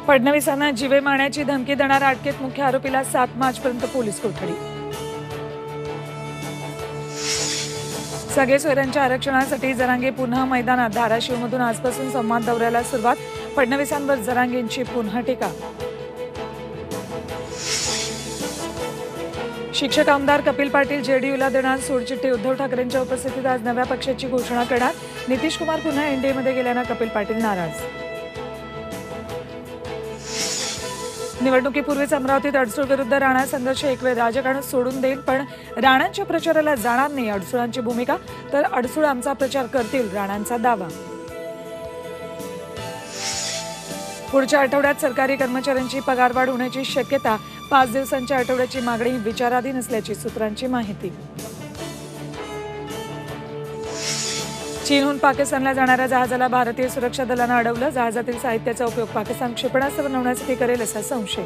फडणवीसांना जीवे मारण्याची धमकी देणाऱ्या अटकेत मुख्य आरोपीला 7 मार्चपर्यंत पोलीस कोठडी. सगळे सोयऱ्यांच्या आरक्षणासाठी जरांगे पुन्हा मैदानात. धाराशिवमधून आजपासून संवाद दौऱ्याला सुरुवात. फडणवीसांवर जरांगेंची पुन्हा टीका. शिक्षक आमदार कपिल पाटील जेडीयूला देणार सोडचिठ्ठी. उद्धव ठाकरेंच्या उपस्थितीत आज नव्या पक्षाची घोषणा करणार. नितीश कुमार पुन्हा एनडीएमध्ये गेल्यानं कपिल पाटील नाराज. निवडणुकीपूर्वीच अमरावतीत अडसूळ विरुद्ध राणा संघर्ष. एक वेळ राजकारण सोडून देईल पण राणांच्या प्रचाराला जाणार नाही, अडसूळांची भूमिका. तर अडसूळ आमचा प्रचार करतील, राणांचा दावा. पुढच्या आठवड्यात सरकारी कर्मचाऱ्यांची पगारवाढ होण्याची शक्यता. 5 दिवसांच्या आठवड्याची मागणी विचाराधीन असल्याची सूत्रांची माहिती. चीनहून पाकिस्तानला जाणाऱ्या जहाजाला भारतीय सुरक्षा दलानं अडवलं. जहाजातील साहित्याचा उपयोग पाकिस्तान क्षेपणास्त्र बनवण्यासाठी करेल असा संशय.